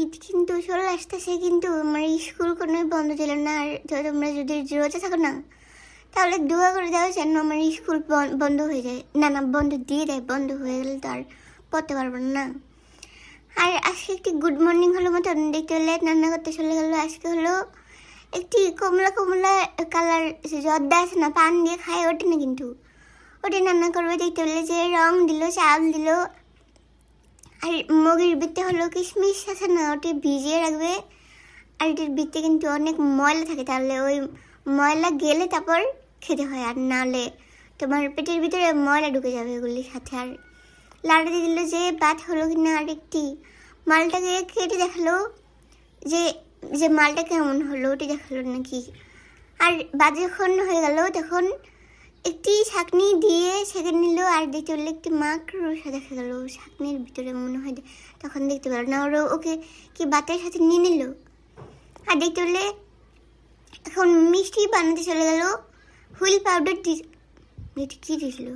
ঈদ কিন্তু চলে আসতেছে, কিন্তু আমার স্কুল কোনো বন্ধ ছিল না। আর তোমরা যদি রোজা থাকো না, তাহলে দোয়া করে দাও যেন আমার স্কুল বন্ধ হয়ে যায়। না না, বন্ধ দিয়ে দেয়, বন্ধ হয়ে গেলে তো আর পড়তে পারবো না। আর আজকে একটি গুড মর্নিং হলো মতন দেখতে হলে রান্না করতে চলে গেলো। আজকে হলো একটি কমলা কমলা কালার জর্দা আছে না, পান দিয়ে খায়, ওঠে না কিন্তু ওটি রান্না করবে। দেখতে হলে যে রং দিল, চাল দিল, আর মগের ভিতরে হলো কিশমিশ আছে না, ওটি ভিজিয়ে রাখবে। আর এটির ভিতরে কিন্তু অনেক ময়লা থাকে, তাহলে ওই ময়লা গেলে তারপর খেতে হয়, আর নাহলে তোমার পেটের ভিতরে ময়লা ঢুকে যাবে ওগুলির সাথে। আর লাড়া দিয়ে দিল যে বাত হলো কিনা। আর একটি মালটাকে কেটে দেখালো যে যে মালটা কেমন হলো, ওটি দেখালো নাকি। আর বাদ যখন হয়ে গেল তখন একটি ছাঁকনি দিয়ে ছেঁকে নিল। আর দেখতে পেলে একটি মাকড়সা দেখা গেল ছাঁকনির ভিতরে, মনে হয় তখন দেখতে পেল না, ওরা ওকে কি বাতের সাথে নিয়ে নিল। আর দেখতে পেলে এখন মিষ্টি বানাতে চলে গেল। হুইল পাউডার কী দিয়েছিল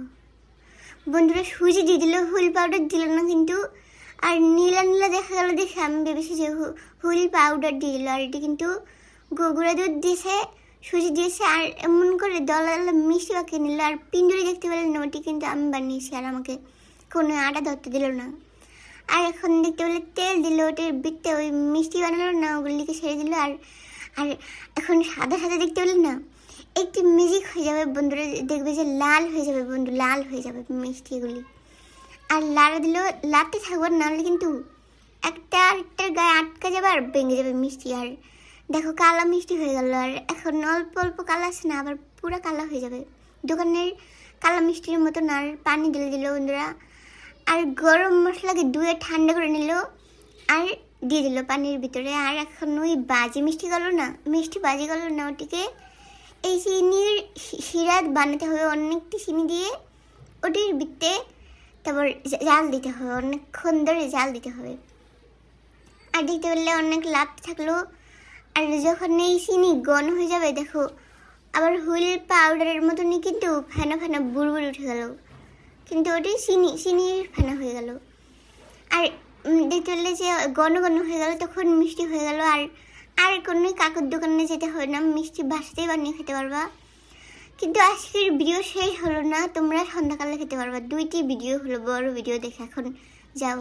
বন্ধুরা, সুজি দিয়ে দিল, হুইল পাউডার দিল না কিন্তু। আর নীলা নীলা দেখা গেল, দেখে আমি ভেবেছি যে হুইল পাউডার দিয়ে দিল। আর এটি কিন্তু গুঁড়া দুধ দিয়েছে, সুজি দিয়েছে, আর এমন করে দলা দলা মিষ্টি পাকিয়ে নিল। আর পিঞ্জুরি দেখতে পেলেন না, ওটি কিন্তু আমি বানিয়েছি, আর আমাকে কোনো আটা ধরতে দিল না। আর এখন দেখতে পেলে তেল দিল, ওটির বিটতে ওই মিষ্টি বানালো না, ওগুলিকে ছেড়ে দিল। আর আর এখন সাদা সাদা দেখতে পেলেন না, একটি ম্যাজিক হয়ে যাবে বন্ধুরা, দেখবে যে লাল হয়ে যাবে বন্ধু, লাল হয়ে যাবে মিষ্টি এগুলি। আর লাড়া দিলেও লাড়তে থাকবে, নাহলে কিন্তু একটা আরেকটার গায়ে আটকা যাবে আর ভেঙে যাবে মিষ্টি। আর দেখো কালা মিষ্টি হয়ে গেল। আর এখন অল্প অল্প কালা আছে না, আবার পুরো কালা হয়ে যাবে দোকানের কালা মিষ্টির মতন। আর পানি দিলে দিল বন্ধুরা, আর গরম মশলাকে ধুয়ে ঠান্ডা করে নিল আর দিয়ে দিল পানির ভিতরে। আর এখন ওই বাজি মিষ্টি গেল না, মিষ্টি বাজি গেল না, ওটিকে এই চিনির শিরাত বানাতে হবে, অনেকটি চিনি দিয়ে ওটির ভিতরে তারপর জাল দিতে হবে, অনেকক্ষণ ধরে জাল দিতে হবে। আর দেখতে পেলে অনেক লাভ থাকলো। আর যখন এই চিনি ঘন হয়ে যাবে, দেখো আবার হুইল পাউডারের মতনই কিন্তু ফেনা ফেনা বুড়বুড়ি উঠে গেল, কিন্তু ওটি চিনির ফেনা হয়ে গেল। আর দেখতে পেলে যে ঘন ঘন হয়ে গেল, তখন মিষ্টি হয়ে গেল। আর কোনো কাকুর দোকানে যেতে হবে না, মিষ্টি বাসাতেই বানিয়ে খেতে পারবা। কিন্তু আজকের ভিডিও শেষ হলো না, তোমরা সন্ধ্যাকালে খেতে পারবা। 2টি ভিডিও হলো, বড় ভিডিও দেখে এখন যাও।